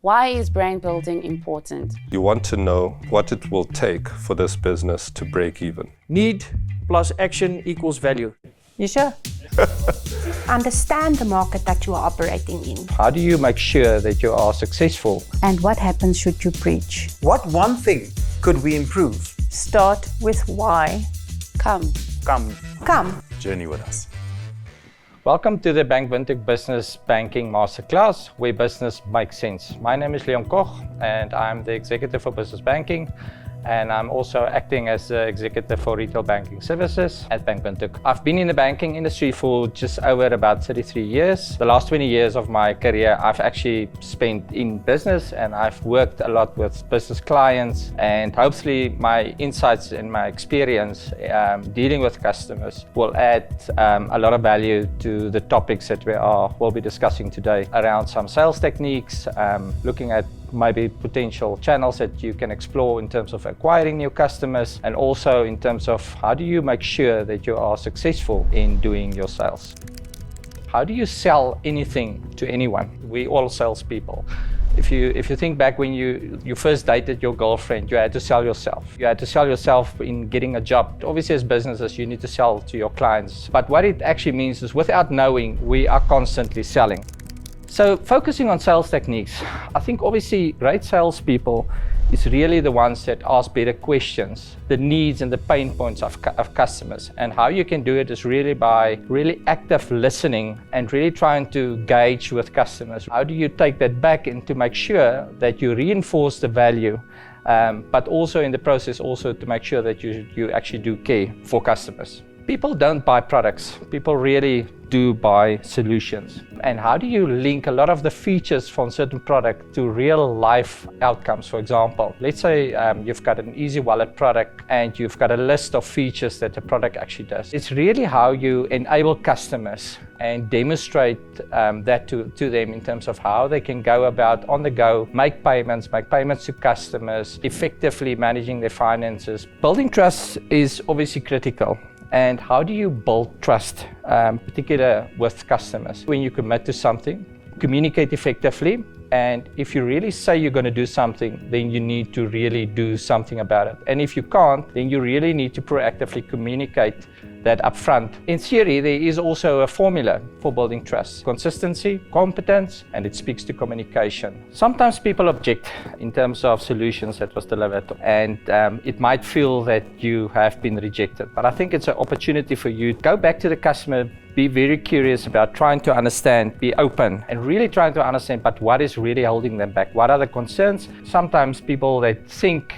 Why is brand building important? You want to know what it will take for this business to break even. Need plus action equals value. You sure? Understand the market that you are operating in. How do you make sure that you are successful? And what happens should you preach? What one thing could we improve? Start with why. Come. Come. Journey with us. Welcome to the Windhoek Business Banking Masterclass, where business makes sense. My name is Leon Koch, and I'm the Executive for Business Banking, and I'm also acting as the Executive for Retail Banking Services at Windhoek. I've been in the banking industry for just over about 33 years. The last 20 years of my career I've actually spent in business, and I've worked a lot with business clients, and hopefully my insights and my experience dealing with customers will add a lot of value to the topics that we'll be discussing today around some sales techniques, looking at maybe potential channels that you can explore in terms of acquiring new customers, and also in terms of how do you make sure that you are successful in doing your sales. How do you sell anything to anyone? We all salespeople. If you think back when you first dated your girlfriend, you had to sell yourself. You had to sell yourself in getting a job. Obviously, as businesses, you need to sell to your clients. But what it actually means is, without knowing, we are constantly selling. So focusing on sales techniques, I think obviously great salespeople is really the ones that ask better questions, the needs and the pain points of customers. And how you can do it is really by really active listening and really trying to gauge with customers. How do you take that back and to make sure that you reinforce the value, but also in the process also to make sure that you actually do care for customers. People don't buy products, people really do buy solutions. And how do you link a lot of the features from certain product to real life outcomes? For example, let's say you've got an easy wallet product and you've got a list of features that the product actually does. It's really how you enable customers and demonstrate that to them in terms of how they can go about on the go, make payments to customers, effectively managing their finances. Building trust is obviously critical. And how do you build trust, particularly with customers? When you commit to something, communicate effectively, and if you really say you're going to do something, then you need to really do something about it. And if you can't, then you really need to proactively communicate that upfront. In theory, there is also a formula for building trust: consistency, competence, and it speaks to communication. Sometimes people object in terms of solutions that was delivered, and it might feel that you have been rejected. But I think it's an opportunity for you to go back to the customer, be very curious about trying to understand, be open, and really trying to understand, but what is really holding them back? What are the concerns? Sometimes people, they think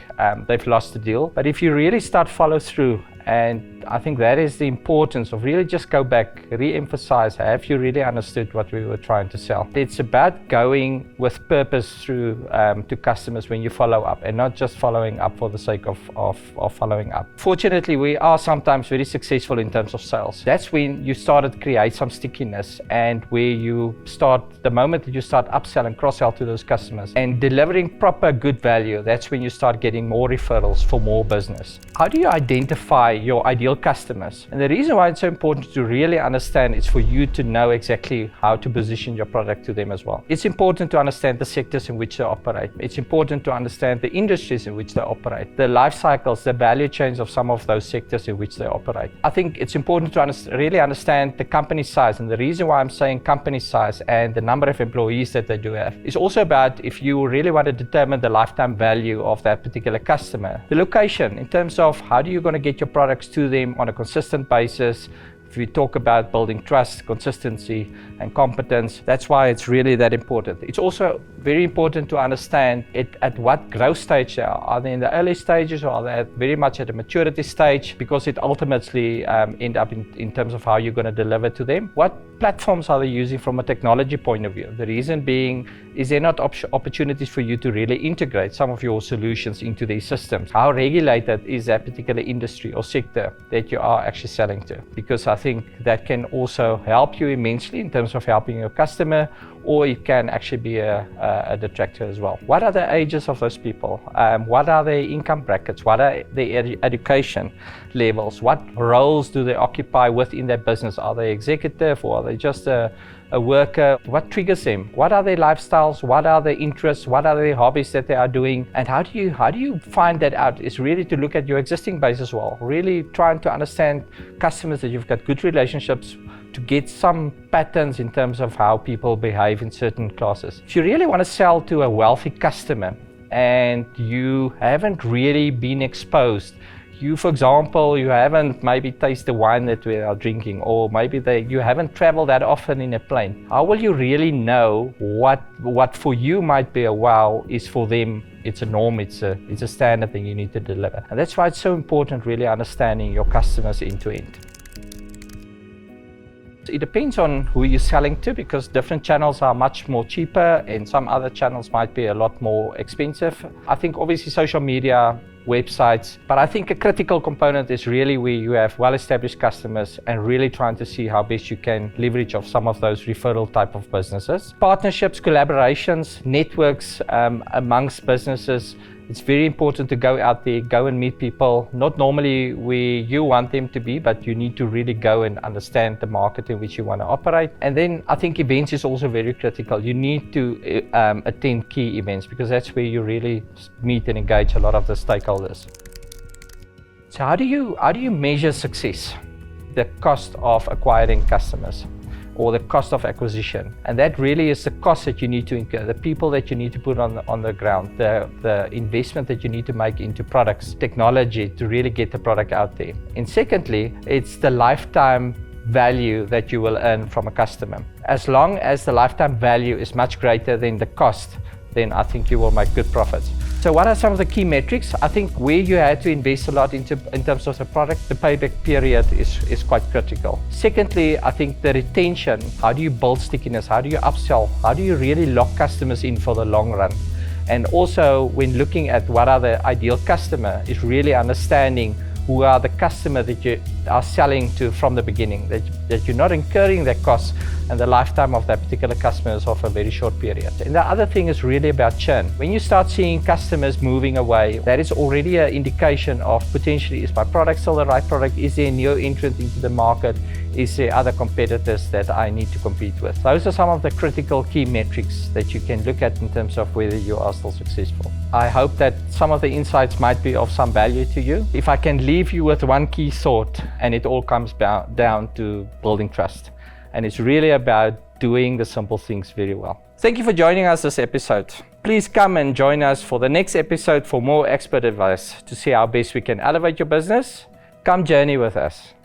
they've lost the deal, but if you really start follow through, and I think that is the importance of really just go back, re-emphasize, have you really understood what we were trying to sell? It's about going with purpose through to customers when you follow up, and not just following up for the sake of following up. Fortunately, we are sometimes very successful in terms of sales. That's when you started to create some stickiness, and where you start, the moment that you start upselling, cross-sell to those customers and delivering proper good value, that's when you start getting more referrals for more business. How do you identify your ideal customers? And the reason why it's so important to really understand is for you to know exactly how to position your product to them as well. It's important to understand the sectors in which they operate. It's important to understand the industries in which they operate, the life cycles, the value chains of some of those sectors in which they operate. I think it's important to really understand the company size, and the reason why I'm saying company size and the number of employees that they do have is also about, if you really want to determine the lifetime value of that particular customer, the location in terms of how do you going to get your products to them on a consistent basis. If we talk about building trust, consistency, and competence, that's why it's really that important. It's also very important to understand it at what growth stage they are. Are they in the early stages, or are they very much at a maturity stage? Because it ultimately end up in terms of how you're going to deliver to them. What platforms are they using from a technology point of view? The reason being, is there not opportunities for you to really integrate some of your solutions into these systems? How regulated is that particular industry or sector that you are actually selling to? Because I think that can also help you immensely in terms of helping your customer or it can actually be a detractor as well. What are the ages of those people? What are their income brackets? What are their education levels? What roles do they occupy within their business? Are they executive or are they just a worker? What triggers them? What are their lifestyles? What are their interests? What are their hobbies that they are doing? And how do you find that out? Is really to look at your existing base as well. Really trying to understand customers that you've got good relationships, to get some patterns in terms of how people behave in certain classes. If you really want to sell to a wealthy customer and you haven't really been exposed, you, for example, you haven't maybe tasted the wine that we are drinking, or maybe you haven't traveled that often in a plane. How will you really know what for you might be a wow is for them? It's a norm, it's a standard that you need to deliver. And that's why it's so important really understanding your customers end to end. It depends on who you're selling to, because different channels are much more cheaper and some other channels might be a lot more expensive. I think obviously social media, websites, but I think a critical component is really where you have well-established customers and really trying to see how best you can leverage off some of those referral type of businesses. Partnerships, collaborations, networks amongst businesses. It's very important to go out there, go and meet people, not normally where you want them to be, but you need to really go and understand the market in which you want to operate. And then I think events is also very critical. You need to attend key events, because that's where you really meet and engage a lot of the stakeholders. So how do you measure success? The cost of acquiring customers, or the cost of acquisition. And that really is the cost that you need to incur, the people that you need to put on the ground, the investment that you need to make into products, technology to really get the product out there. And secondly, it's the lifetime value that you will earn from a customer. As long as the lifetime value is much greater than the cost, then I think you will make good profits. So what are some of the key metrics? I think where you had to invest a lot in terms of the product, the payback period is quite critical. Secondly, I think the retention. How do you build stickiness? How do you upsell? How do you really lock customers in for the long run? And also when looking at what are the ideal customer, is really understanding who are the customer that you are selling to from the beginning, that you're not incurring their costs, and the lifetime of that particular customer is of a very short period. And the other thing is really about churn. When you start seeing customers moving away, that is already an indication of potentially, is my product still the right product? Is there a new entrant into the market? Is there other competitors that I need to compete with? Those are some of the critical key metrics that you can look at in terms of whether you are still successful. I hope that some of the insights might be of some value to you. If I can leave you with one key thought, and it all comes down to building trust. And it's really about doing the simple things very well. Thank you for joining us this episode. Please come and join us for the next episode for more expert advice to see how best we can elevate your business. Come journey with us.